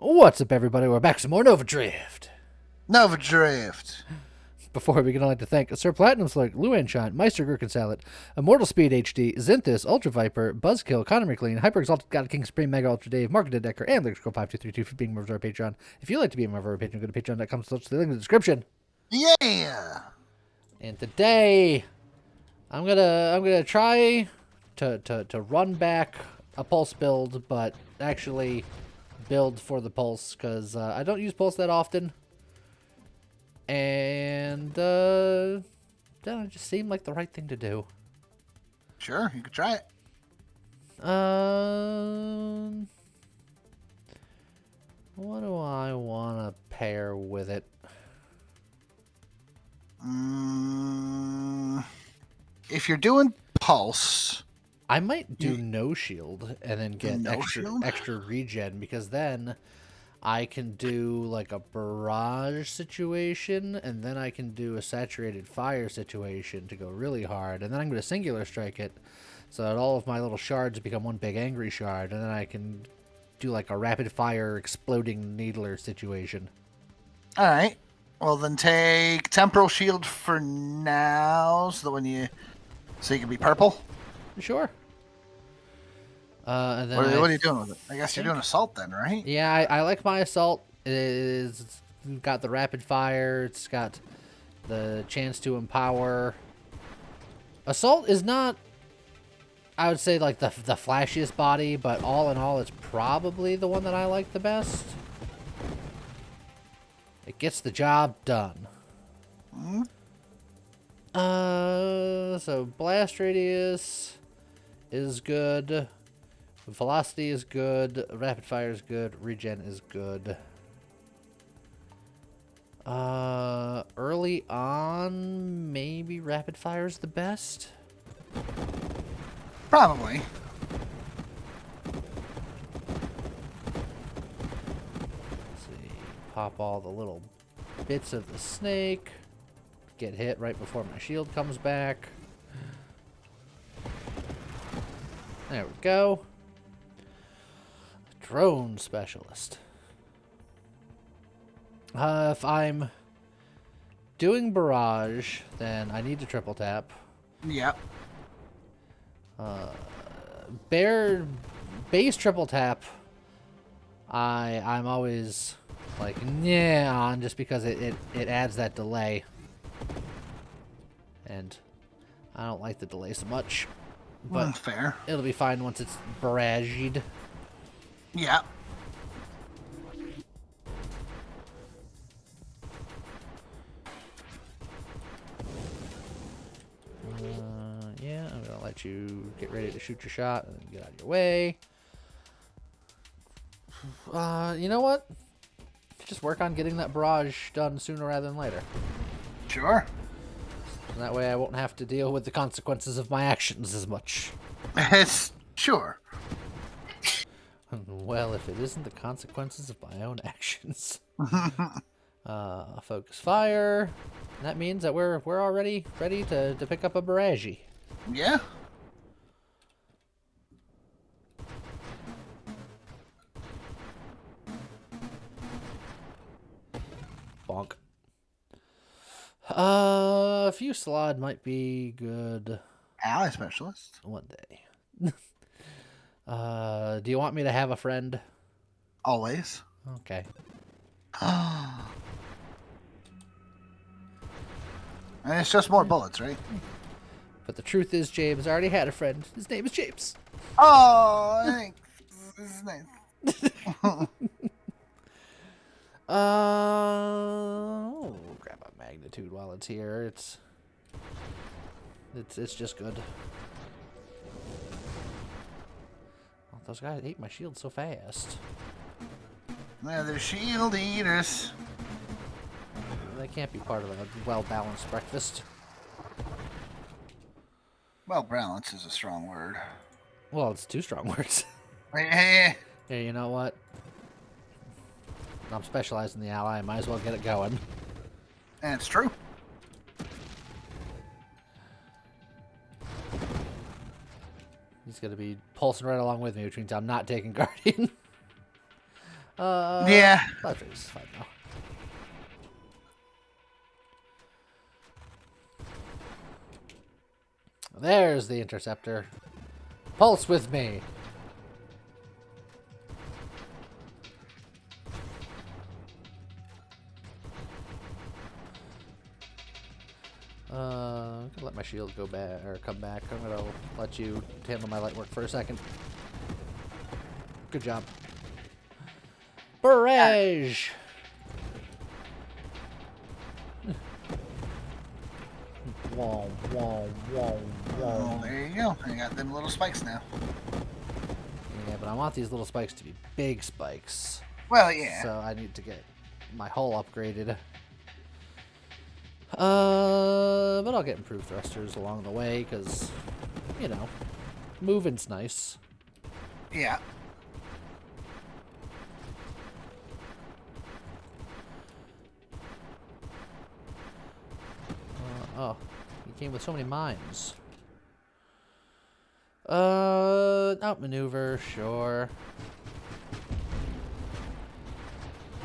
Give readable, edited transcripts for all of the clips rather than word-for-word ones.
What's up, everybody? We're back with some more Nova Drift. Nova Drift. Before we begin, I'd like to thank Sir Platinum Slug, Luanshine, Meister Gherkin Salad, Immortal Speed HD, Zinthus, Ultra Viper, Buzzkill, Connor McLean, Hyper Exalted God King Supreme Mega Ultra Dave, Mark Decker, and Lyricscroll5232 for being members of our Patreon. If you'd like to be a member of our Patreon, go to patreon.com/, the link in the description. Yeah. And today, I'm gonna try to run back a pulse build, but actually build for the pulse, because I don't use pulse that often. And it just seemed like the right thing to do. Sure, you could try it. What do I want to pair with it? If you're doing pulse, I might do no shield and then get No shield? extra regen, because then I can do like a barrage situation, and then I can do a saturated fire situation to go really hard, and then I'm going to singular strike it so that all of my little shards become one big angry shard, and then I can do like a rapid fire exploding needler situation. All right. Well, then take temporal shield for now, so that so you can be purple. Sure. And then What are you doing with it? I guess you're doing assault then, right? Yeah, I like my assault. It's got the rapid fire. It's got the chance to empower. Assault is not, I would say, like the flashiest body, but all in all, it's probably the one that I like the best. It gets the job done. So blast radius is good. Velocity is good. Rapid fire is good. Regen is good. Early on, maybe rapid fire is the best. Probably. Let's see. Pop all the little bits of the snake. Get hit right before my shield comes back. There we go. Drone specialist. If I'm doing barrage, then I need to triple tap. Yep. Base triple tap, I'm always like yeah on, just because it adds that delay, and I don't like the delay so much. But Fair. It'll be fine once it's barraged. Yep. Yeah, I'm gonna let you get ready to shoot your shot and get out of your way. You know what? Just work on getting that barrage done sooner rather than later. Sure. And that way I won't have to deal with the consequences of my actions as much. Sure. Well, if it isn't the consequences of my own actions. Focus fire. That means that we're already ready to pick up a barrage. Yeah. Bonk. Fusillade might be good Ally specialist. one day. Do you want me to have a friend? Always. Okay. And it's just more bullets, right? But the truth is, James already had a friend. His name is James. Oh, thanks. This is nice. Grab a magnitude while it's here. It's just good. Oh, those guys ate my shield so fast. Yeah, they're shield eaters. They can't be part of a well-balanced breakfast. Well, balance is a strong word. Well, it's two strong words. Hey. Yeah, you know what? I'm specialized in the ally. I might as well get it going. That's true. He's going to be pulsing right along with me, which means I'm not taking Guardian. Yeah. Cloud Trace is fine now. There's the interceptor. Pulse with me. I'm gonna let my shield go back or come back. I'm gonna let you handle my light work for a second. Good job. Barrage! Whoa, whoa, whoa, whoa. Oh, there you go. You got them little spikes now. Yeah, but I want these little spikes to be big spikes. Well, yeah. So I need to get my hull upgraded. But I'll get improved thrusters along the way, because, you know, moving's nice. Yeah. Oh, he came with so many mines. Outmaneuver, sure.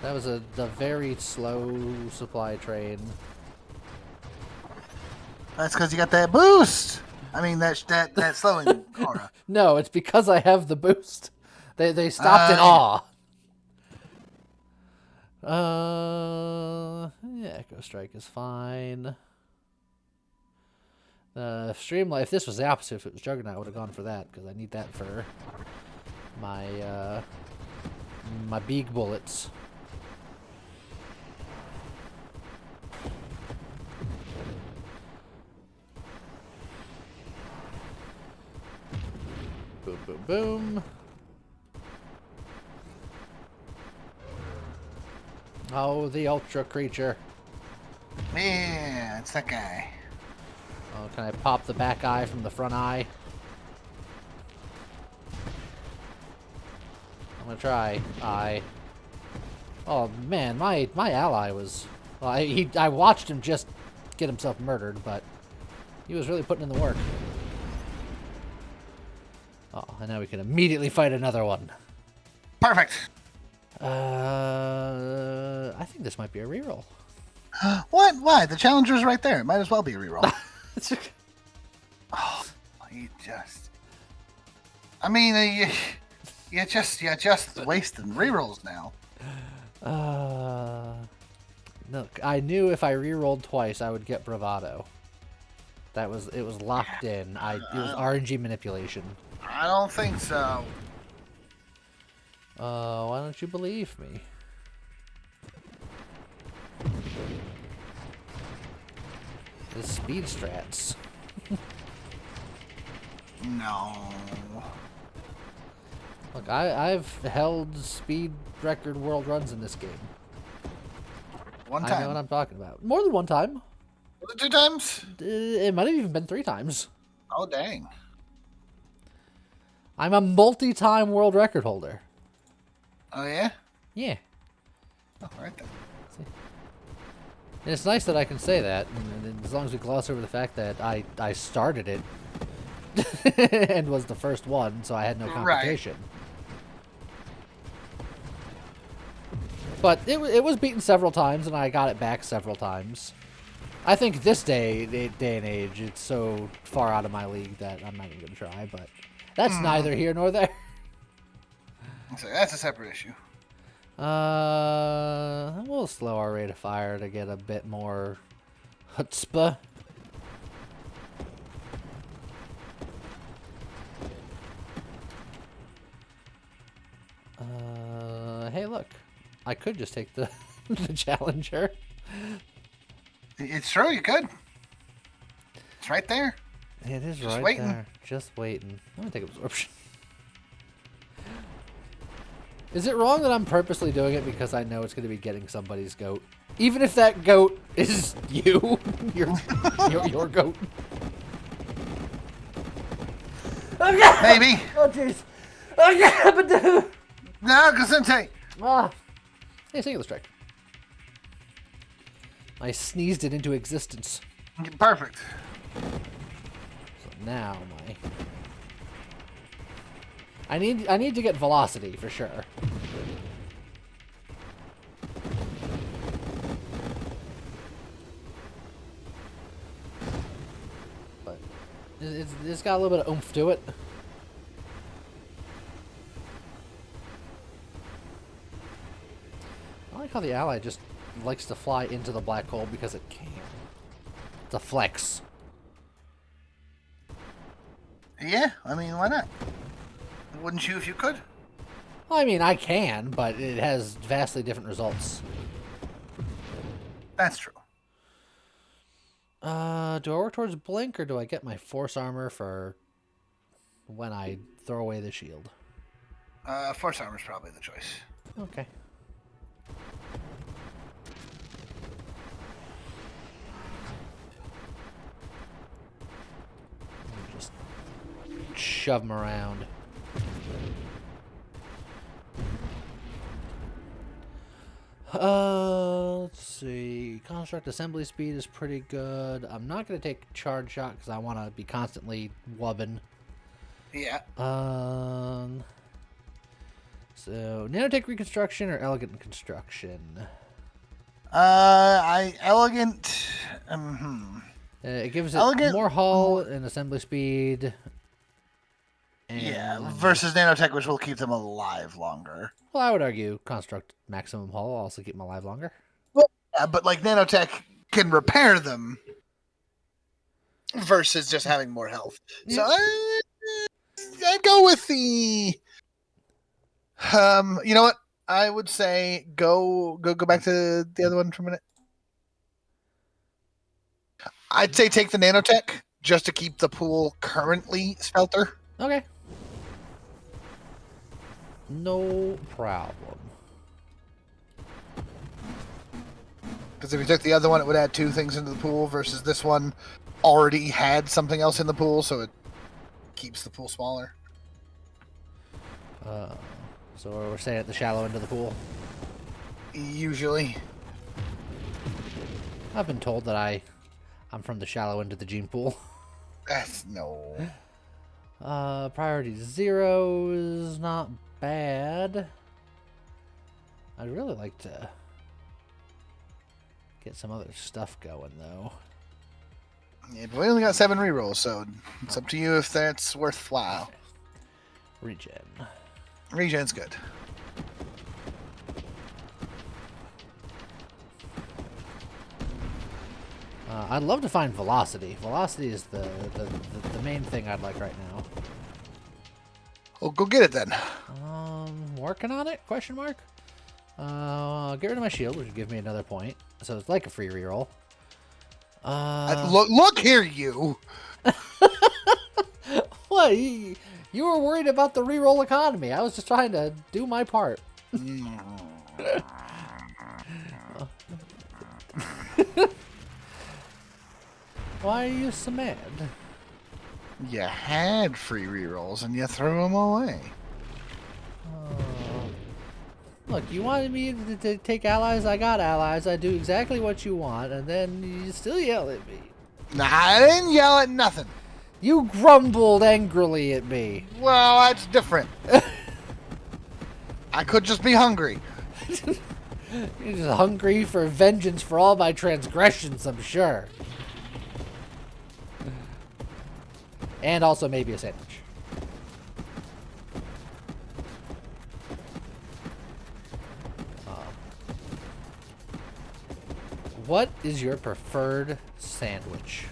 That was the very slow supply train. That's because you got that boost. I mean, that slowing aura. No, it's because I have the boost. They stopped in awe. Yeah, Echo Strike is fine. Streamlight, if this was the opposite, if it was Juggernaut, I would have gone for that, because I need that for my, my big bullets. Boom, boom, boom. Oh, the Ultra Creature. Yeah, it's that guy. Oh, can I pop the back eye from the front eye? I'm gonna try. Eye. Oh man, my ally was. Well, I watched him just get himself murdered, but he was really putting in the work. Oh, and now we can immediately fight another one. Perfect. I think this might be a reroll. What? Why? The challenger's right there. It might as well be a reroll. Oh, you just. I mean, you're just wasting rerolls now. Look, I knew if I rerolled twice, I would get Bravado. It was locked in. It was RNG manipulation. I don't think so. Why don't you believe me? The speed strats. No. Look, I've held speed record world runs in this game. One time. I know what I'm talking about. More than one time. Was it 2 times? It might have even been 3 times. Oh, dang. I'm a multi-time world record holder. Oh, yeah? Yeah. Oh, right then. And it's nice that I can say that, and as long as we gloss over the fact that I started it and was the first one, so I had no competition. Right. But it was beaten several times, and I got it back several times. I think this day and age, it's so far out of my league that I'm not even going to try, but that's neither here nor there. So that's a separate issue. We'll slow our rate of fire to get a bit more chutzpah. Hey, look. I could just take the the Challenger. It's true, you could. It's right there. It is just right waiting. there. Just waiting. I'm gonna take absorption. Is it wrong that I'm purposely doing it because I know it's going to be getting somebody's goat? Even if that goat is you. your goat. Maybe. Oh, jeez. Oh, No, Gesundheit. Hey, singular strike. I sneezed it into existence. Perfect. So now I need to get velocity for sure. It's got a little bit of oomph to it. I like how the ally just likes to fly into the black hole because it can. It's a flex. Yeah, I mean, why not? Wouldn't you if you could? Well, I mean, I can, but it has vastly different results. That's true. Do I work towards blink, or do I get my force armor for when I throw away the shield? Force armor is probably the choice. Okay. Just shove them around. Let's see. Construct assembly speed is pretty good. I'm not going to take charge shot because I want to be constantly wubbing. Yeah. So, nanotech reconstruction or elegant construction? Elegant. It gives it Elegant, more hull and assembly speed. And, yeah, versus nanotech, which will keep them alive longer. Well, I would argue construct maximum hull will also keep them alive longer. Well, yeah, but like nanotech can repair them versus just having more health. Yeah. So I'd go with the. You know what? I would say go back to the other one for a minute. I'd say take the nanotech just to keep the pool currently spelter. Okay. No problem. Because if you took the other one, it would add 2 things into the pool versus this one already had something else in the pool, so it keeps the pool smaller. So we're staying at the shallow end of the pool. Usually. I've been told that I'm from the shallow end of the gene pool. That's no. Priority 0 is not bad. I'd really like to get some other stuff going, though. Yeah, but we only got 7 rerolls, so it's up to you if that's worthwhile. Regen. Regen's good. I'd love to find velocity. Velocity is the main thing I'd like right now. Well, go get it then. Working on it? Question mark. Get rid of my shield, which would give me another point. So it's like a free reroll. Look here, you. What? You were worried about the reroll economy. I was just trying to do my part. Why are you so mad? You had free rerolls and you threw them away. Look, you wanted me to take allies. I got allies. I do exactly what you want, and then you still yell at me. Nah, I didn't yell at nothing. You grumbled angrily at me. Well, that's different. I could just be hungry. You're just hungry for vengeance for all my transgressions, I'm sure. And also maybe a sandwich. What is your preferred sandwich?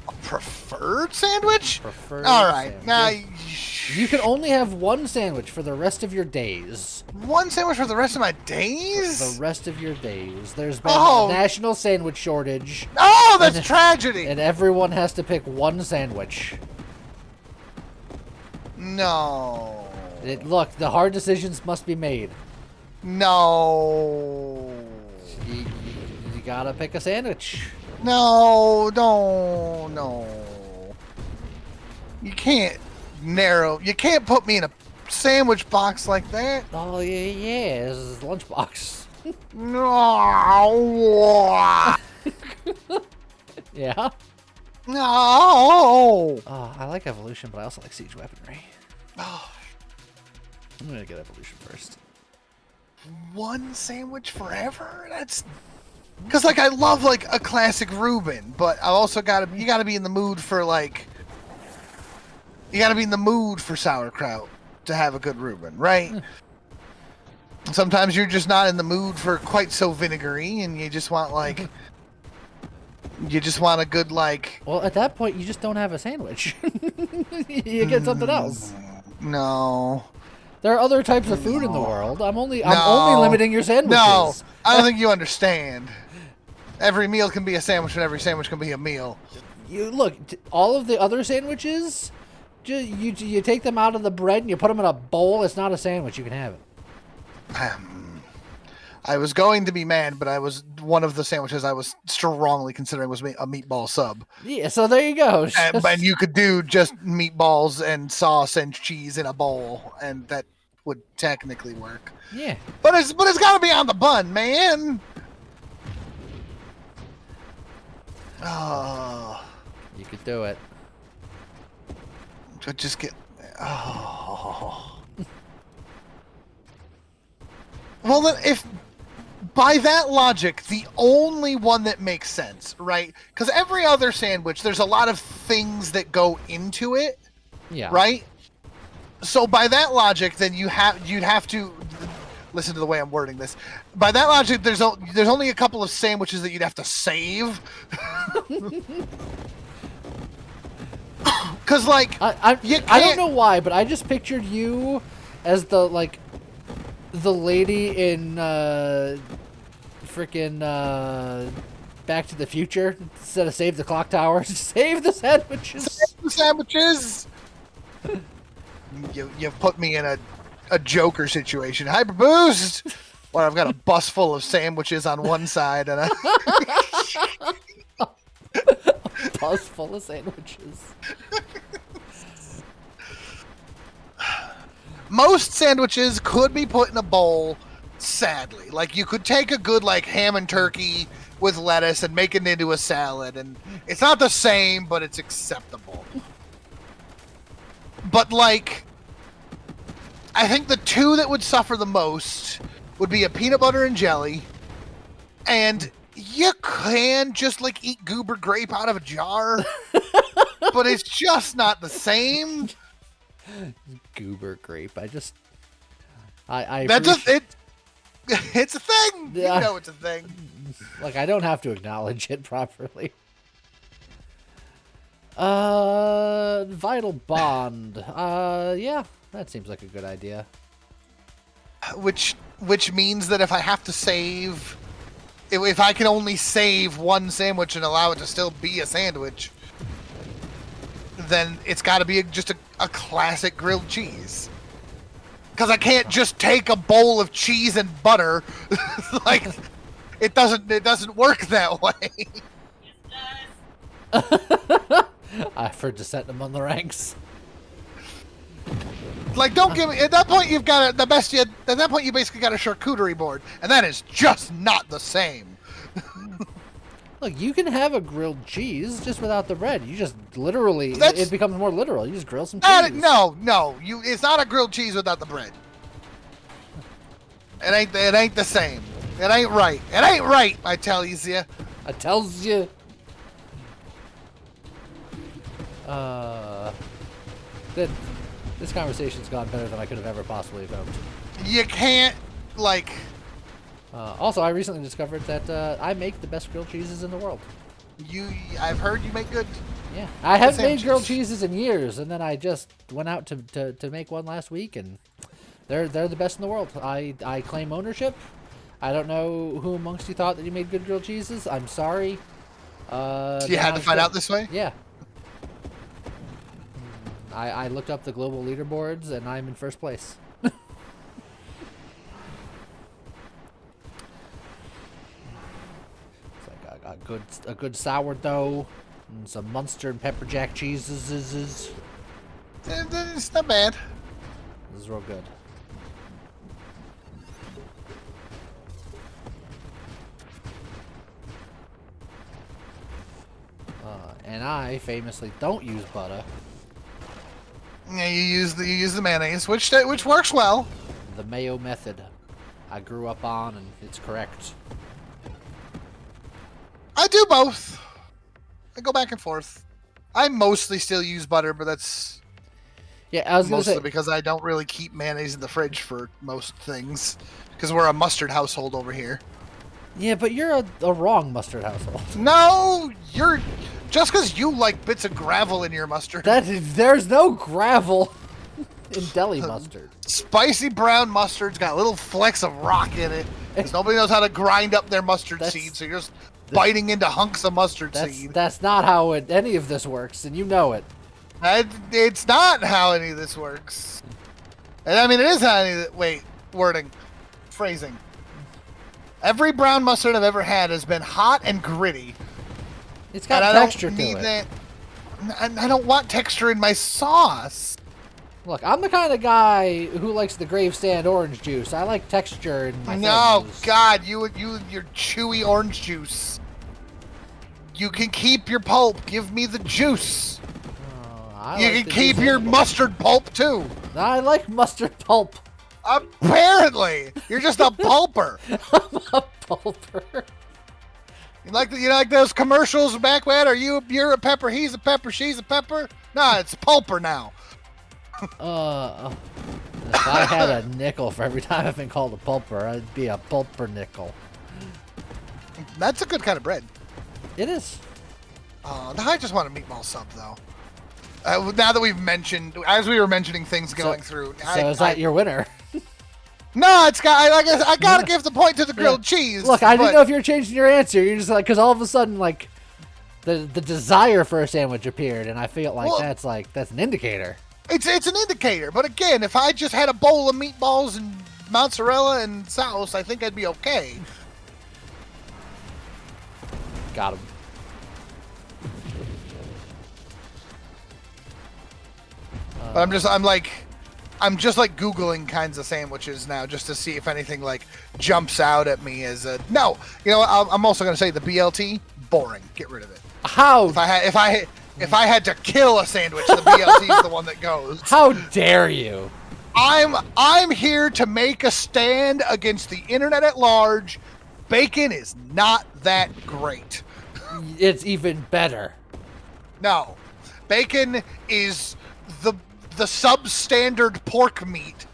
A preferred sandwich? Preferred All right. sandwich. Now, You can only have one sandwich for the rest of your days. one sandwich for the rest of my days? The rest of your days. There's been Oh. a national sandwich shortage. Oh, that's And- tragedy. And everyone has to pick one sandwich. No. Look, the hard decisions must be made. No. You gotta pick a sandwich. No, no. You can't you can't put me in a sandwich box like that. Oh, yeah, this is lunchbox. No. Yeah? No. I like evolution, but I also like siege weaponry. Oh, I'm gonna get evolution first. one sandwich forever? That's Because like I love like a classic Reuben, but I also you gotta be in the mood for like you gotta be in the mood for sauerkraut to have a good Reuben, right? Sometimes you're just not in the mood for quite so vinegary, and you just want like you just want a good like. Well, at that point, you just don't have a sandwich. You get something else. No. There are other types of food in the world. I'm only No. limiting your sandwiches. No, I don't think you understand. Every meal can be a sandwich, and every sandwich can be a meal. You look, all of the other sandwiches, you take them out of the bread and you put them in a bowl. It's not a sandwich. You can have it. I was going to be mad, but one of the sandwiches I was strongly considering was a meatball sub. Yeah, so there you go. And you could do just meatballs and sauce and cheese in a bowl, and that would technically work. Yeah. But it's got to be on the bun, man. Oh. You could do it. Just get. Oh. Well, then, if by that logic, the only one that makes sense, right? Because every other sandwich, there's a lot of things that go into it, Yeah. right? So by that logic, then you'd have to listen to the way I'm wording this. By that logic, there's only a couple of sandwiches that you'd have to save. Because like I don't know why, but I just pictured you as the lady in freaking Back to the Future. Instead of save the clock tower, save the sandwiches. Save the sandwiches. You've put me in a Joker situation. Hyper boost. Where I've got a bus full of sandwiches on one side and a bus full of sandwiches. Most sandwiches could be put in a bowl, sadly. Like, you could take a good, like, ham and turkey with lettuce and make it into a salad, and it's not the same, but it's acceptable. But, like, I think the two that would suffer the most would be a peanut butter and jelly, and you can just, like, eat goober grape out of a jar, but it's just not the same. Goober grape. It's a thing. Yeah. You know it's a thing. Like, I don't have to acknowledge it properly. Vital bond. Yeah, that seems like a good idea. Which means that if I have to save, if I can only save one sandwich and allow it to still be a sandwich, then it's got to be just a classic grilled cheese. Because I can't just take a bowl of cheese and butter. Like, it doesn't work that way. I've heard dissent among the ranks. Like, don't give me. At that point, you've got at that point, you basically got a charcuterie board, and that is just not the same. Look, you can have a grilled cheese just without the bread. You just literally, it becomes more literal. You just grill some cheese. No, it's not a grilled cheese without the bread. It ain't the same. It ain't right. It ain't right, I tells you. I tells you. This conversation's gone better than I could have ever possibly hoped. You can't, like... Also, I recently discovered that I make the best grilled cheeses in the world. I've heard you make good... Yeah, I haven't made grilled cheeses in years, and then I just went out to make one last week, and they're the best in the world. I claim ownership. I don't know who amongst you thought that you made good grilled cheeses. I'm sorry. You had to find out this way? Yeah. I looked up the global leaderboards, and I'm in first place. A good sourdough, and some Munster and pepper jack cheeses. It's not bad. This is real good. And I famously don't use butter. Yeah, you use the mayonnaise, which works well. The mayo method I grew up on, and it's correct. I do both. I go back and forth. I mostly still use butter, but that's Yeah, I was gonna mostly say because I don't really keep mayonnaise in the fridge for most things. Because we're a mustard household over here. yeah, but you're a wrong mustard household. No, you're just because you like bits of gravel in your mustard. There's no gravel in deli mustard. Spicy brown mustard's got little flecks of rock in it. Because nobody knows how to grind up their mustard seed, so you're just biting into hunks of mustard seed. That's not how any of this works, and you know it. It's not how any of this works. And I mean, it is how any of it. Wait, wording. Phrasing. Every brown mustard I've ever had has been hot and gritty. It's got texture to it. That. I don't want texture in my sauce. Look, I'm the kind of guy who likes the Gravesand orange juice. I like texture in my things. God, your chewy orange juice. You can keep your pulp. Give me the juice. You can keep your mustard pulp too. I like mustard pulp. Apparently, you're just a pulper. I'm a pulper. You like those commercials back when? You're a pepper, he's a pepper, she's a pepper? Nah, it's pulper now. If I had a nickel for every time I've been called a pulper, I'd be a pulper nickel. That's a good kind of bread. It is. I just want a meatball sub though. Now that we've mentioned, as we were mentioning things going through. So is that your winner? No, it's got. I gotta give the point to the grilled cheese. Look, I didn't know if you were changing your answer. You're just like, because all of a sudden, like, the desire for a sandwich appeared, and I feel like that's an indicator. It's an indicator, but again, if I just had a bowl of meatballs and mozzarella and sauce, I think I'd be okay. Got him. But I'm just like Googling kinds of sandwiches now, just to see if anything like jumps out at me as a no. You know, I'm also gonna say the BLT, boring. Get rid of it. How? If I had to kill a sandwich, the BLT is the one that goes. How dare you? I'm here to make a stand against the internet at large. Bacon is not that great. It's even better. No, bacon is the substandard pork meat.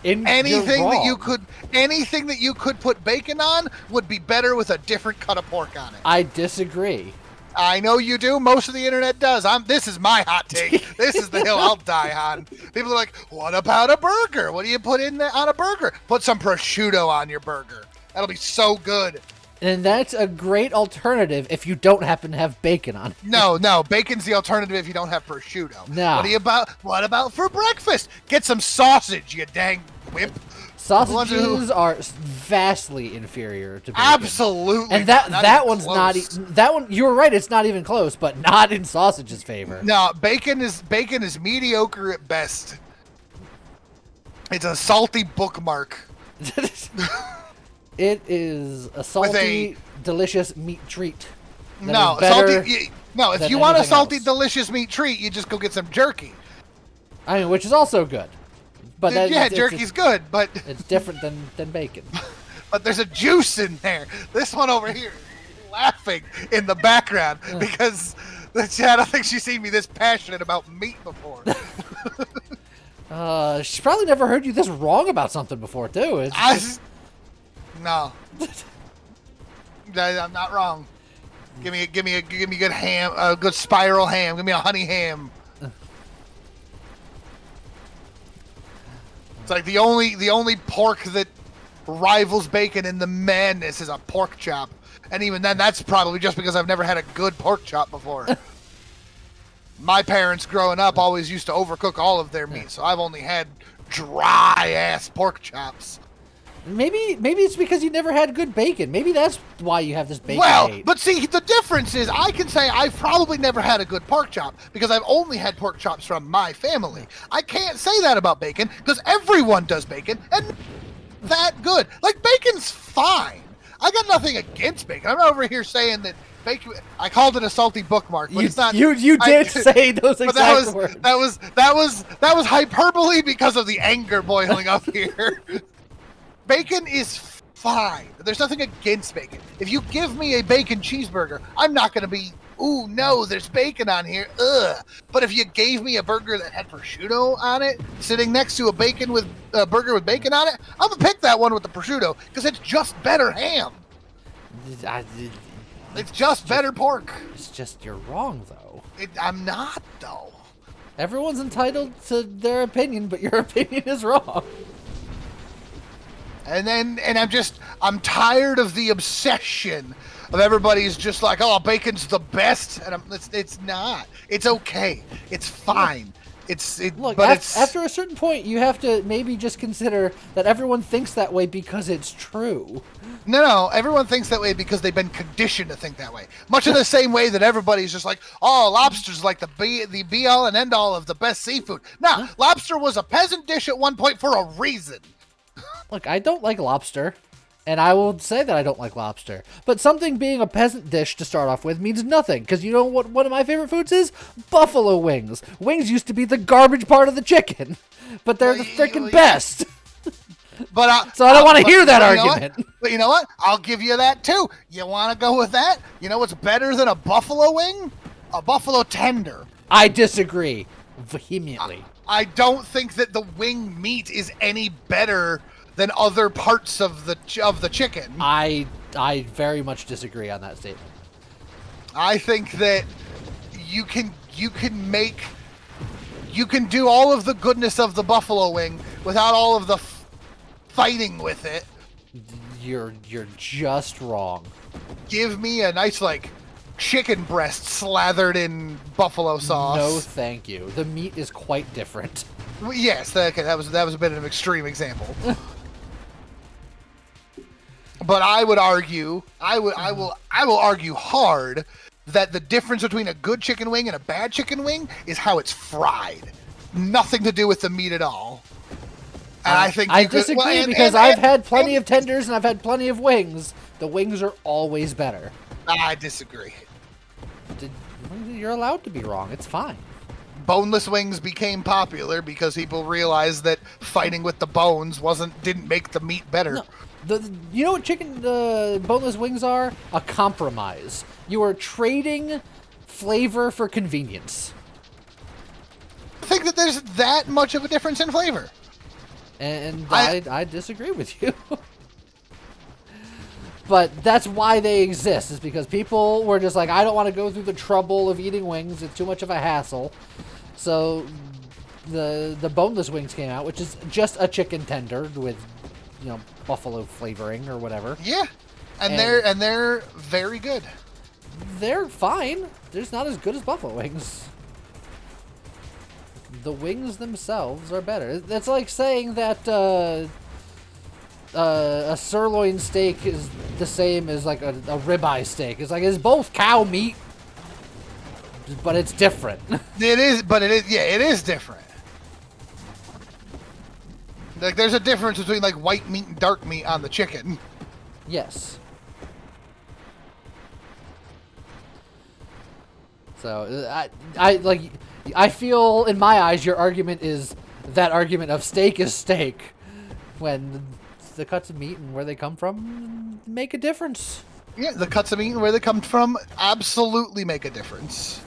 Anything that you could put bacon on would be better with a different cut of pork on it. I disagree. I know you do. Most of the internet does. This is my hot take. This is the hill I'll die on. People are like, "What about a burger? What do you put in on a burger? Put some prosciutto on your burger. That'll be so good." And that's a great alternative if you don't happen to have bacon on it. No, bacon's the alternative if you don't have prosciutto. No. What about for breakfast? Get some sausage, you dang wimp. Sausages are vastly inferior to bacon. Absolutely. And that one's not that one. You were right. It's not even close, but not in sausage's favor. No, bacon is mediocre at best. It's a salty bookmark. It is a salty, delicious meat treat. No, if you want a salty, delicious meat treat, you just go get some jerky. I mean, which is also good. But jerky's good, but it's different than bacon. But there's a juice in there. This one over here, laughing in the background because I don't think she's seen me this passionate about meat before. She's probably never heard you this wrong about something before, too. No, I'm not wrong. Give me a good ham, a good spiral ham. Give me a honey ham. It's like the only pork that rivals bacon in the madness is a pork chop, and even then, that's probably just because I've never had a good pork chop before. My parents growing up always used to overcook all of their meat, so I've only had dry ass pork chops. Maybe it's because you never had good bacon. Maybe that's why you have this bacon hate. But see, the difference is I can say I've probably never had a good pork chop because I've only had pork chops from my family. I can't say that about bacon because everyone does bacon and that good. Like, bacon's fine. I got nothing against bacon. I'm not over here saying that bacon. I called it a salty bookmark, but it's not. You did say those exact words. That was hyperbole because of the anger boiling up here. Bacon is fine. There's nothing against bacon. If you give me a bacon cheeseburger, I'm not going to be, ooh, no, there's bacon on here. Ugh. But if you gave me a burger that had prosciutto on it, sitting next to a burger with bacon on it, I'm going to pick that one with the prosciutto because it's just better ham. It's just better pork. It's just you're wrong, though. I'm not, though. Everyone's entitled to their opinion, but your opinion is wrong. And I'm tired of the obsession of everybody's just like, oh, bacon's the best, and it's not. It's okay. It's fine. After a certain point, you have to maybe just consider that everyone thinks that way because it's true. No, everyone thinks that way because they've been conditioned to think that way. Much in the same way that everybody's just like, oh, lobster's like the be-all and end-all of the best seafood. No, lobster was a peasant dish at one point for a reason. Look, I don't like lobster, and I will say that I don't like lobster. But something being a peasant dish to start off with means nothing, because you know what one of my favorite foods is? Buffalo wings. Wings used to be the garbage part of the chicken, but they're the freaking best. But so I don't want to hear that argument. But you know what? I'll give you that too. You want to go with that? You know what's better than a buffalo wing? A buffalo tender. I disagree vehemently. I don't think that the wing meat is any better than other parts of the chicken. I very much disagree on that statement. I think that you can do all of the goodness of the buffalo wing without all of the fighting with it. You're just wrong. Give me a nice chicken breast slathered in buffalo sauce. No, thank you. The meat is quite different. Yes, okay, that was a bit of an extreme example. But I would argue, I will argue hard that the difference between a good chicken wing and a bad chicken wing is how it's fried. Nothing to do with the meat at all. And I disagree because I've had plenty of tenders and I've had plenty of wings. The wings are always better. I disagree. You're allowed to be wrong. It's fine. Boneless wings became popular because people realized that fighting with the bones didn't make the meat better. No. You know what chicken boneless wings are? A compromise. You are trading flavor for convenience. I think that there's that much of a difference in flavor. And I disagree with you. But that's why they exist, is because people were just like, I don't want to go through the trouble of eating wings. It's too much of a hassle. So the boneless wings came out, which is just a chicken tender with, buffalo flavoring or whatever. Yeah. And they're very good. They're fine. They're just not as good as buffalo wings. The wings themselves are better. It's like saying that a sirloin steak is the same as like a ribeye steak. It's both cow meat, but it's different. It is different. Like there's a difference between like white meat and dark meat on the chicken. Yes. So I feel in my eyes your argument is that argument of steak is steak, when the cuts of meat and where they come from make a difference. Yeah, the cuts of meat and where they come from absolutely make a difference.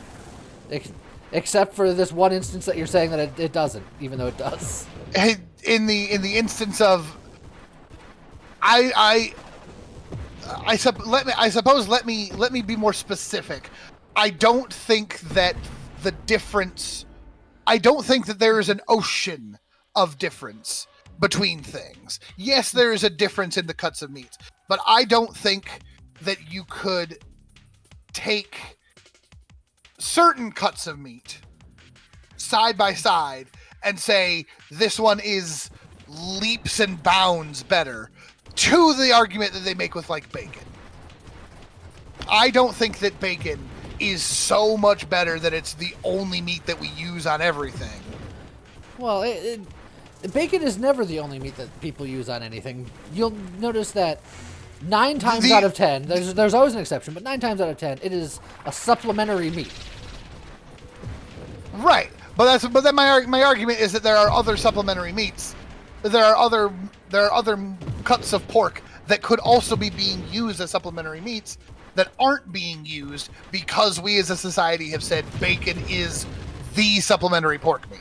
Except for this one instance that you're saying that it doesn't, even though it does. In the instance of, I suppose let me be more specific. I don't think that the difference. I don't think that there is an ocean of difference between things. Yes, there is a difference in the cuts of meat, but I don't think that you could take certain cuts of meat side by side and say this one is leaps and bounds better to the argument that they make with like bacon. I don't think that bacon is so much better that it's the only meat that we use on everything. Well, bacon is never the only meat that people use on anything. You'll notice that 9 times out of 10, there's always an exception, but 9 times out of 10, it is a supplementary meat. Right, but then my argument is that there are other supplementary meats. There are other cuts of pork that could also be being used as supplementary meats that aren't being used because we as a society have said bacon is the supplementary pork meat.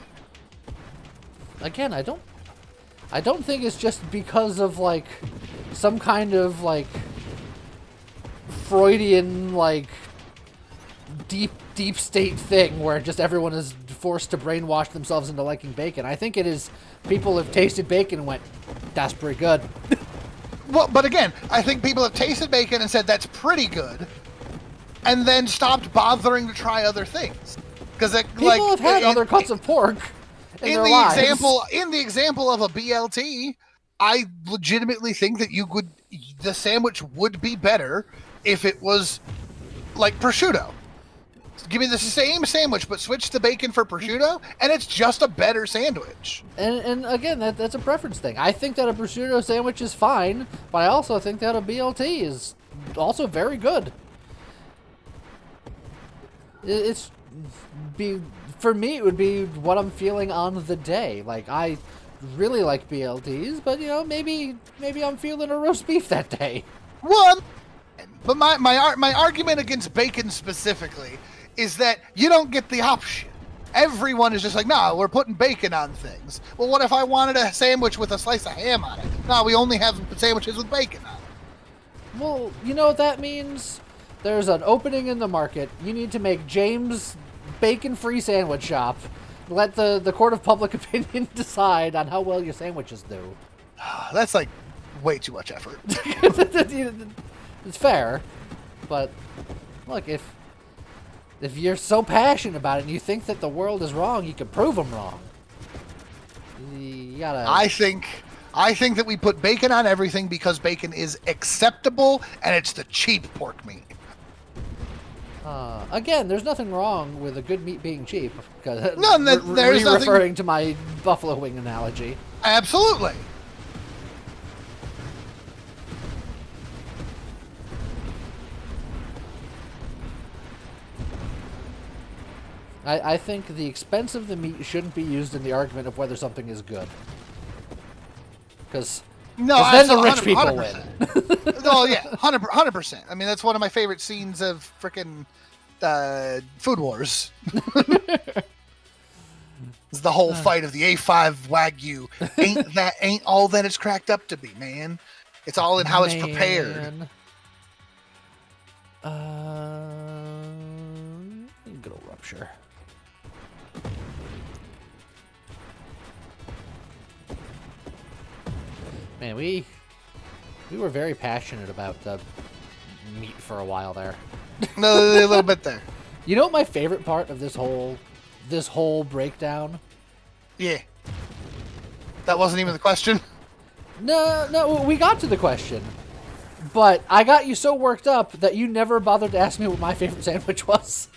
Again, I don't think it's just because of like some kind of like Freudian like deep state thing where just everyone is forced to brainwash themselves into liking bacon. I think it is people have tasted bacon and went, that's pretty good. Well, but again, I think people have tasted bacon and said that's pretty good, and then stopped bothering to try other things. Because people have had other cuts of pork in their lives. In the example of a BLT, I legitimately think that the sandwich would be better if it was like prosciutto. Give me the same sandwich, but switch the bacon for prosciutto, and it's just a better sandwich. And again, that's a preference thing. I think that a prosciutto sandwich is fine, but I also think that a BLT is also very good. For me, it would be what I'm feeling on the day. Like, I really like BLTs, but, you know, maybe I'm feeling a roast beef that day. Well, but my argument against bacon specifically is that you don't get the option. Everyone is just like, no, we're putting bacon on things. Well, what if I wanted a sandwich with a slice of ham on it? No, we only have sandwiches with bacon on it. Well, you know what that means? There's an opening in the market. You need to make James bacon-free sandwich shop. Let the court of public opinion decide on how well your sandwiches do. That's like way too much effort. It's fair, but look, if you're so passionate about it and you think that the world is wrong, you can prove them wrong. You gotta. I think that we put bacon on everything because bacon is acceptable and it's the cheap pork meat. Again, there's nothing wrong with a good meat being cheap. There's nothing. Referring to my buffalo wing analogy. Absolutely. I think the expense of the meat shouldn't be used in the argument of whether something is good. Because then the rich people 100%. Win. Oh, yeah, 100%. I mean, that's one of my favorite scenes of frickin' Food Wars. It's the whole fight of the A5 Wagyu. Ain't all that it's cracked up to be, man. It's all in how it's prepared. Good old rupture. Man, we were very passionate about meat for a while there. No, a little bit there. You know what my favorite part of this whole breakdown? Yeah. That wasn't even the question? No, we got to the question. But I got you so worked up that you never bothered to ask me what my favorite sandwich was.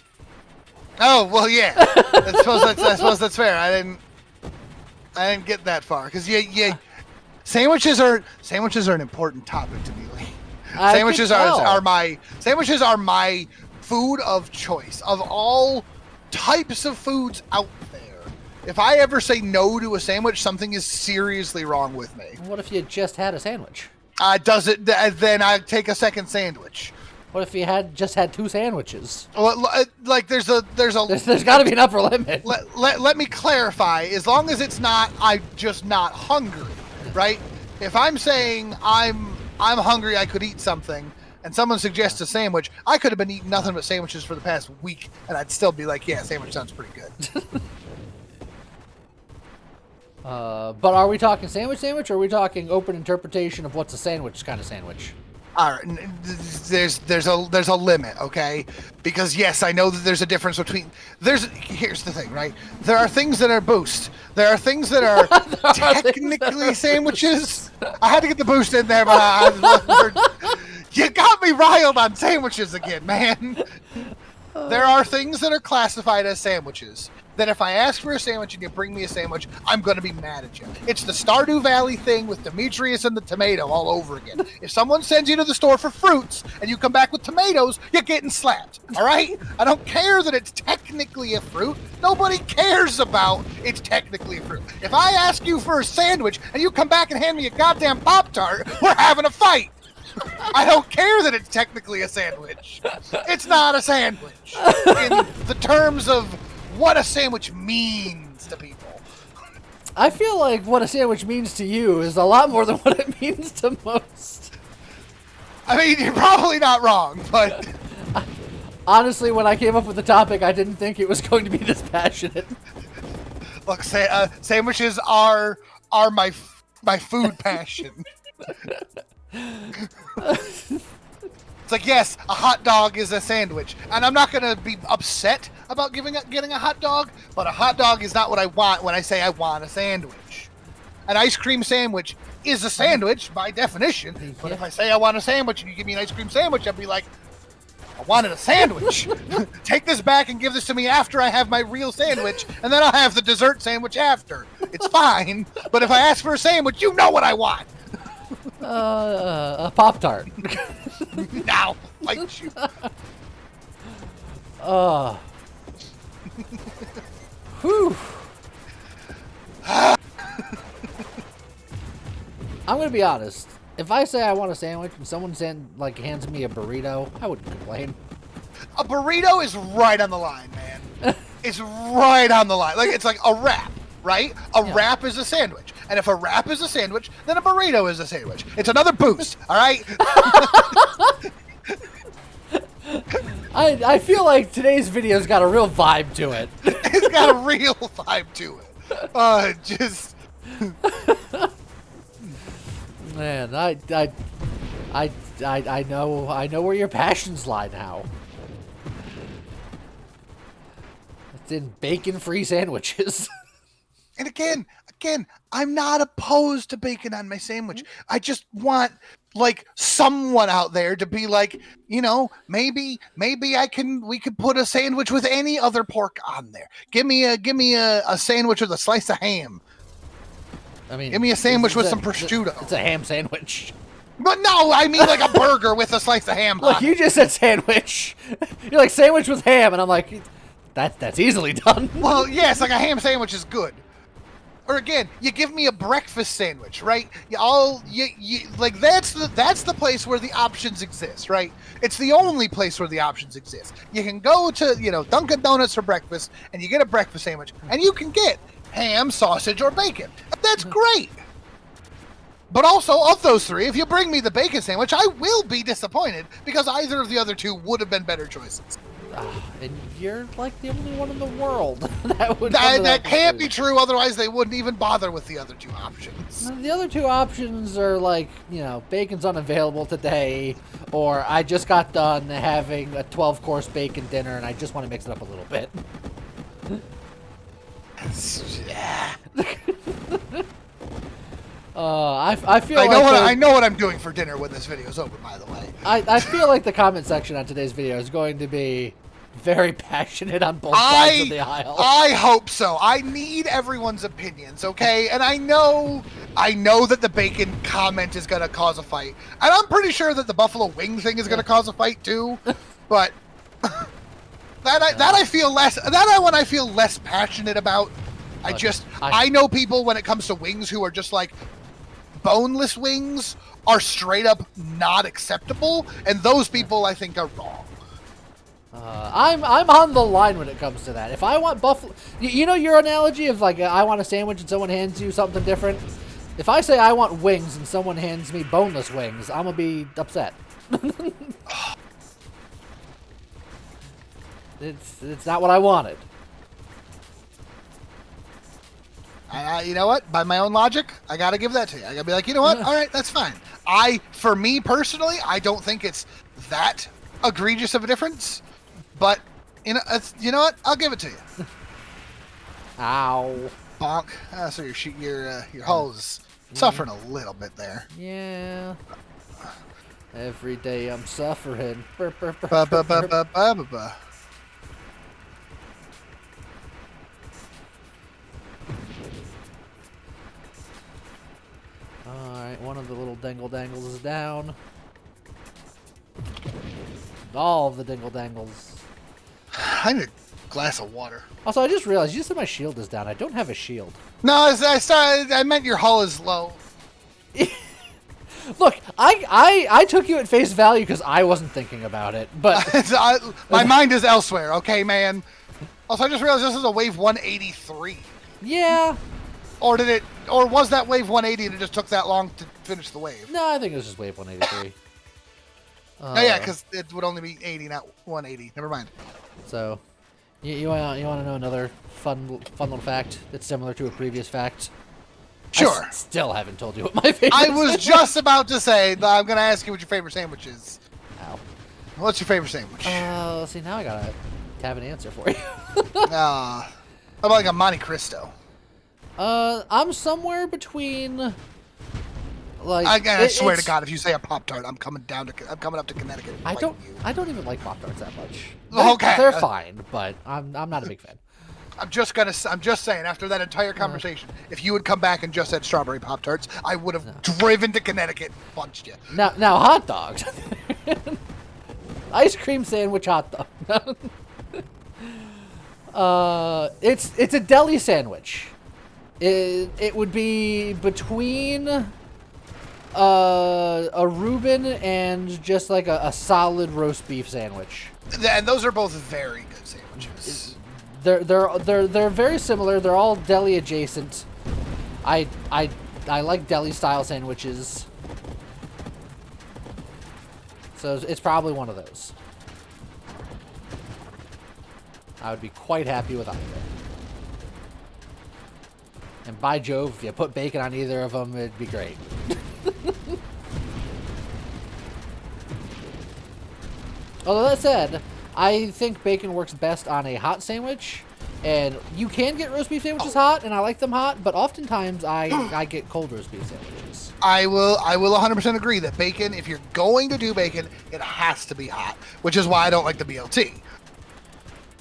Oh, well, yeah. I suppose that's fair. I didn't get that far. Because, yeah. Sandwiches are an important topic to me, Lee. Sandwiches are my food of choice. Of all types of foods out there, if I ever say no to a sandwich, something is seriously wrong with me. What if you just had a sandwich? Then I take a second sandwich. What if you just had two sandwiches? Well, like there's got to be an upper limit. Let me clarify. As long as it's not, I'm just not hungry, right? If I'm saying I'm hungry, I could eat something, and someone suggests a sandwich, I could have been eating nothing but sandwiches for the past week, and I'd still be like, yeah, sandwich sounds pretty good. But are we talking sandwich, or are we talking open interpretation of what's a sandwich kind of sandwich? All right, there's a limit, okay? Because yes, I know that there's a difference between here's the thing, right? There are things that are boost. There are things that are technically sandwiches. I had to get the boost in there, but you got me riled on sandwiches again, man. There are things that are classified as sandwiches. That if I ask for a sandwich and you bring me a sandwich, I'm going to be mad at you. It's the Stardew Valley thing with Demetrius and the tomato all over again. If someone sends you to the store for fruits and you come back with tomatoes, you're getting slapped, all right? I don't care that it's technically a fruit. Nobody cares about it's technically a fruit. If I ask you for a sandwich and you come back and hand me a goddamn Pop-Tart, we're having a fight. I don't care that it's technically a sandwich. It's not a sandwich in the terms of what a sandwich means to people. I feel like what a sandwich means to you is a lot more than what it means to most. I mean, you're probably not wrong, but honestly, when I came up with the topic, I didn't think it was going to be this passionate. Look, sandwiches are my food passion. It's like, yes, a hot dog is a sandwich, and I'm not gonna be upset about getting a hot dog, but a hot dog is not what I want when I say I want a sandwich. An ice cream sandwich is a sandwich by definition, but if I say I want a sandwich and you give me an ice cream sandwich, I'll be like, I wanted a sandwich. Take this back and give this to me after I have my real sandwich, and then I'll have the dessert sandwich after. It's fine, but if I ask for a sandwich, you know what I want. A Pop-Tart. Now, fight you. Whew. I'm gonna be honest. If I say I want a sandwich and someone hands me a burrito, I wouldn't complain. A burrito is right on the line, man. It's right on the line. Like, it's like a wrap, right? A wrap is a sandwich. And if a wrap is a sandwich, then a burrito is a sandwich. It's another boost, all right? I feel like today's video's got a real vibe to it. It's got a real vibe to it. Just... Man, I know where your passions lie now. It's in bacon-free sandwiches. And again, I'm not opposed to bacon on my sandwich. I just want, like, someone out there to be like, you know, maybe we could put a sandwich with any other pork on there. Give me a sandwich with a slice of ham. I mean, give me a sandwich with some prosciutto. It's a ham sandwich. But no, I mean like a burger with a slice of ham. Look, you just said sandwich. You're like sandwich with ham, and I'm like, that's easily done. Well, yes, like a ham sandwich is good. Or again, you give me a breakfast sandwich, right? Like that's the place where the options exist, right? It's the only place where the options exist. You can go to, you know, Dunkin' Donuts for breakfast, and you get a breakfast sandwich, and you can get ham, sausage, or bacon. That's great. But also, of those three, if you bring me the bacon sandwich, I will be disappointed because either of the other two would have been better choices. And you're like the only one in the world that would. That can't be true. Otherwise, they wouldn't even bother with the other two options. The other two options are like, you know, bacon's unavailable today, or I just got done having a 12-course bacon dinner and I just want to mix it up a little bit. Yeah. I feel I know what I'm doing for dinner when this video is over, by the way. I feel like the comment section on today's video is going to be very passionate on both sides of the aisle. I hope so. I need everyone's opinions, okay? And I know that the bacon comment is going to cause a fight. And I'm pretty sure that the buffalo wing thing is going to cause a fight too. But I feel less passionate about. I know people when it comes to wings who are just like, boneless wings are straight up not acceptable, and those people I think are wrong. I'm on the line when it comes to that. If I want buffalo, you know your analogy of like I want a sandwich and someone hands you something different. If I say I want wings and someone hands me boneless wings, I'm gonna be upset. It's not what I wanted. You know what? By my own logic, I gotta give that to you. I gotta be like, you know what? All right, that's fine. For me personally, I don't think it's that egregious of a difference. But you know what? I'll give it to you. Ow! Bonk. So your hull is suffering a little bit there. Yeah. Every day I'm suffering. Burr, burr, burr, Ba burr, ba ba burr. ba ba ba ba. Alright, one of the little dingle dangles is down. All of the dingle dangles. I need a glass of water. Also, I just realized you said my shield is down. I don't have a shield. No, I meant your hull is low. Look, I took you at face value because I wasn't thinking about it, but my mind is elsewhere. Okay, man. Also, I just realized this is a wave 183. yeah. Or was that wave 180 and it just took that long to finish the wave? No, I think it was just wave 183. Oh yeah, because it would only be 80, not 180. Never mind. So, you want to know another fun little fact that's similar to a previous fact? Sure. I still haven't told you what my favorite. I was just about to say that I'm going to ask you what your favorite sandwich is. Ow. What's your favorite sandwich? See, now I gotta have an answer for you. How about like a Monte Cristo? I'm somewhere between. Like I swear to God, if you say a Pop-Tart, I'm coming up to Connecticut. I don't even like Pop-Tarts that much. Okay, they're fine, but I'm not a big fan. I'm just saying, after that entire conversation, if you had come back and just said strawberry Pop-Tarts, I would have driven to Connecticut and punched you. Now hot dogs. Ice cream sandwich hot dog. It's a deli sandwich. It would be between a Reuben and just like a solid roast beef sandwich. And those are both very good sandwiches. They're very similar. They're all deli adjacent. I like deli style sandwiches. So it's probably one of those. I would be quite happy with either. And by Jove, if you put bacon on either of them, it'd be great. Although that said, I think bacon works best on a hot sandwich. And you can get roast beef sandwiches hot, and I like them hot, but oftentimes I get cold roast beef sandwiches. I will 100% agree that bacon, if you're going to do bacon, it has to be hot, which is why I don't like the BLT.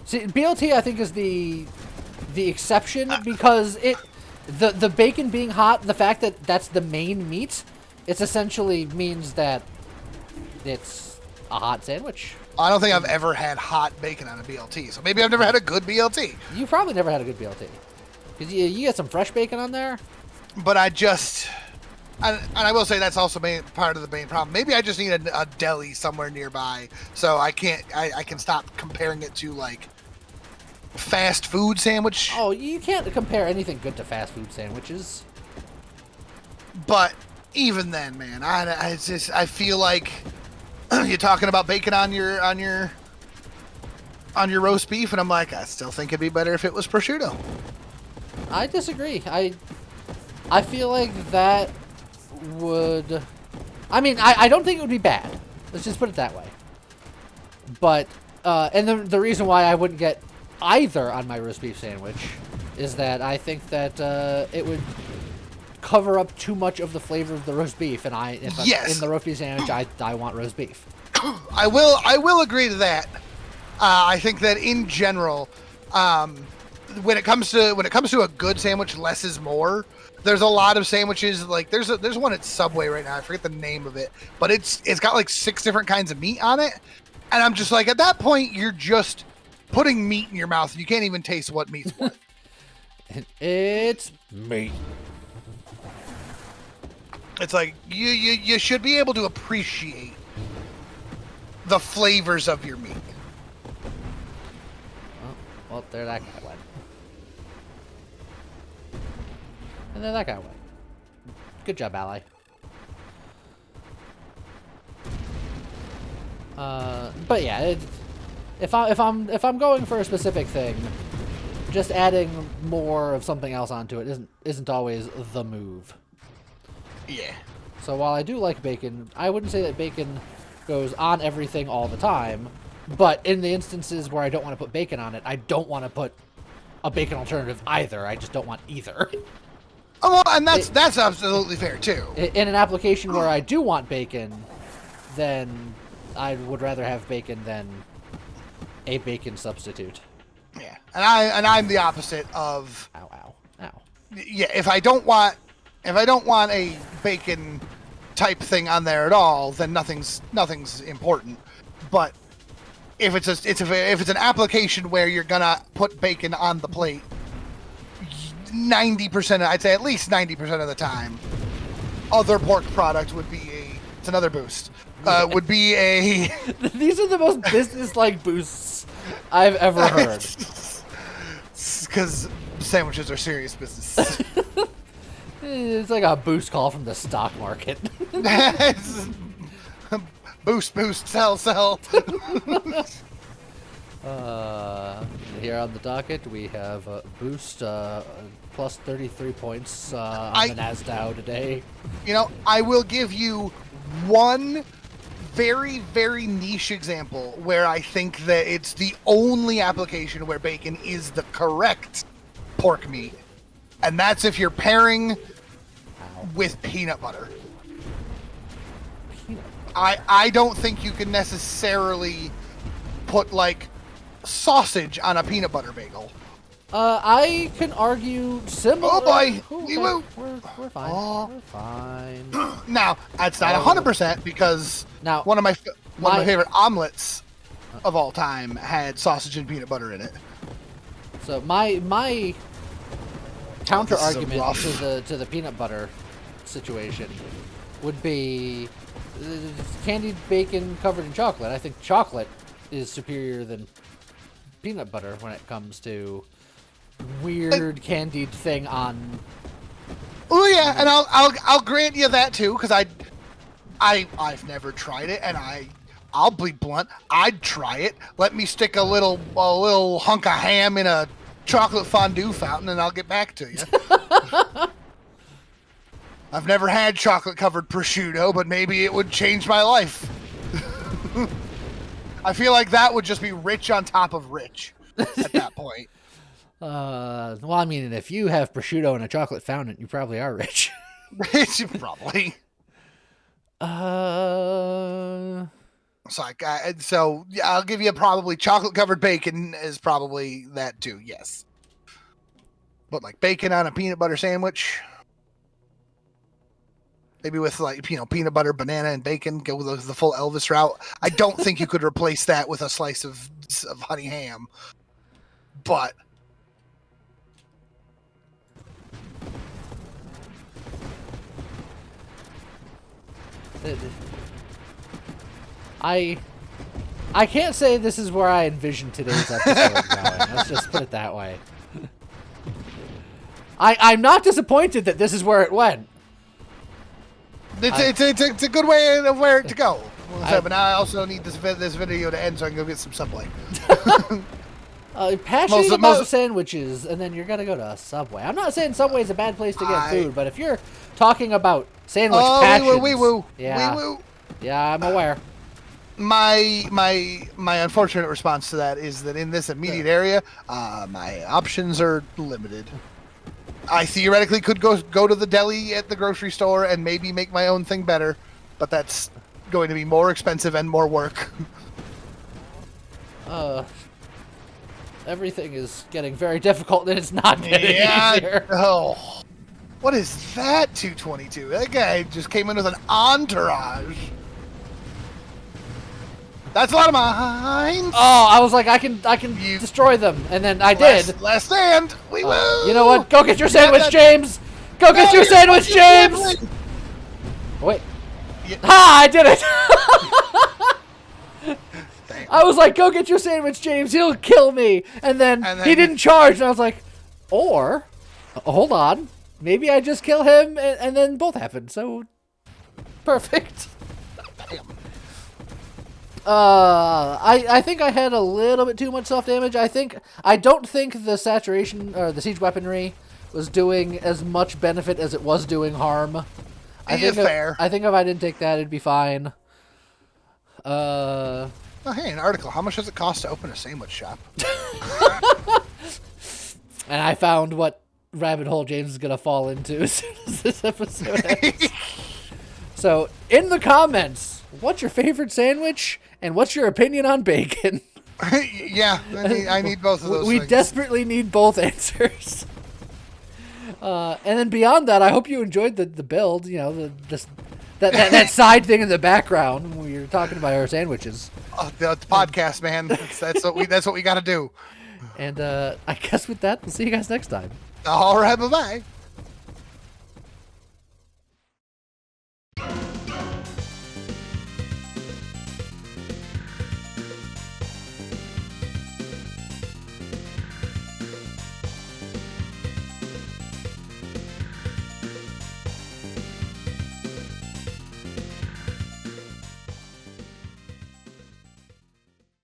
See, BLT I think is the exception because the bacon being hot, the fact that that's the main meat, it essentially means that it's a hot sandwich. I don't think I've ever had hot bacon on a BLT, so maybe I've never had a good BLT. You probably never had a good BLT. Because you get some fresh bacon on there. But and I will say that's also part of the main problem. Maybe I just need a deli somewhere nearby, so I can stop comparing it to like fast food sandwich. Oh, you can't compare anything good to fast food sandwiches. But even then, man, I feel like you're talking about bacon on your roast beef, and I'm like, I still think it'd be better if it was prosciutto. I disagree. I feel like that would. I mean, I don't think it would be bad. Let's just put it that way. But and the reason why I wouldn't get either on my roast beef sandwich is that I think that it would cover up too much of the flavor of the roast beef, and if I'm in the roast beef sandwich, I want roast beef. I will agree to that. I think that in general, when it comes to a good sandwich, less is more. There's a lot of sandwiches, like there's one at Subway right now. I forget the name of it, but it's got like 6 different kinds of meat on it, and I'm just like, at that point, you're just putting meat in your mouth, and you can't even taste what meat's what. It's meat. It's like you should be able to appreciate the flavors of your meat. Well, there that guy went. And there that guy went. Good job, ally. But yeah, if I'm going for a specific thing, just adding more of something else onto it isn't always the move. Yeah. So while I do like bacon, I wouldn't say that bacon goes on everything all the time. But in the instances where I don't want to put bacon on it, I don't want to put a bacon alternative either. I just don't want either. Oh, well, and that's absolutely fair too. In an application where I do want bacon, then I would rather have bacon than a bacon substitute. Yeah, and I'm the opposite of. Ow, ow, ow. Yeah, if I don't want a bacon type thing on there at all, then nothing's important. But if it's an application where you're gonna put bacon on the plate, 90%, I'd say at least 90% of the time, other pork product would be it's another boost. Would be a... These are the most business-like boosts I've ever heard. Because sandwiches are serious business. It's like a boost call from the stock market. Boost, sell. Here on the docket, we have boost plus 33 points on the NASDAQ today. You know, I will give you one very, very niche example where I think that it's the only application where bacon is the correct pork meat. And that's if you're pairing with peanut butter. I don't think you can necessarily put, like, sausage on a peanut butter bagel. I can argue similar. Oh boy! Okay. We're fine. Oh. We're fine. Now, that's not 100% because now, one of my favorite omelets of all time had sausage and peanut butter in it. So my counter argument to the peanut butter situation would be candied bacon covered in chocolate. I think chocolate is superior than peanut butter when it comes to weird candied thing on. Oh yeah, and I'll grant you that too, because I've never tried it, and I'll be blunt, I'd try it. Let me stick a little hunk of ham in a chocolate fondue fountain, and I'll get back to you. I've never had chocolate covered prosciutto, but maybe it would change my life. I feel like that would just be rich on top of rich at that point. Well, I mean, if you have prosciutto in a chocolate fountain, you probably are rich. Rich, probably. So yeah, I'll give you probably chocolate covered bacon is probably that too. Yes, but like bacon on a peanut butter sandwich, maybe with like peanut butter, banana, and bacon. Go with the full Elvis route. I don't think you could replace that with a slice of honey ham, but. I can't say this is where I envisioned today's episode going. Let's just put it that way. I'm not disappointed that this is where it went. It's a good way of where to go. But now I also need this video to end so I can go get some Subway. Passionate about sandwiches, and then you're gonna go to a Subway. I'm not saying Subway is a bad place to get food, but if you're talking about sandwich passions, wee-woo. Yeah, I'm aware. My unfortunate response to that is that in this immediate area, my options are limited. I theoretically could go to the deli at the grocery store and maybe make my own thing better, but that's going to be more expensive and more work. Everything is getting very difficult, and it's not getting easier. Oh, what is that? 222. That guy just came in with an entourage. That's a lot of mines. Oh, I was like, I can destroy them, and then I did. Last stand. We will. You know what? Go get your sandwich, James. Go get your sandwich, James. Wait. Yeah. Ha! I did it. I was like, go get your sandwich, James. He'll kill me. And then he didn't charge, and I was like, or hold on, maybe I just kill him, and then both happened. So perfect. Damn. I think I had a little bit too much self-damage. I don't think the saturation or the siege weaponry was doing as much benefit as it was doing harm. I think if I didn't take that, it'd be fine. Oh, hey, an article. How much does it cost to open a sandwich shop? And I found what rabbit hole James is gonna fall into as soon as this episode ends. So, in the comments, what's your favorite sandwich, and what's your opinion on bacon? Yeah, I need both of those We things. desperately need both answers. And then beyond that, I hope you enjoyed the build. You know, that side thing in the background when we were talking about our sandwiches. The podcast, man. That's what we got to do. And I guess with that, we'll see you guys next time. All right, bye-bye.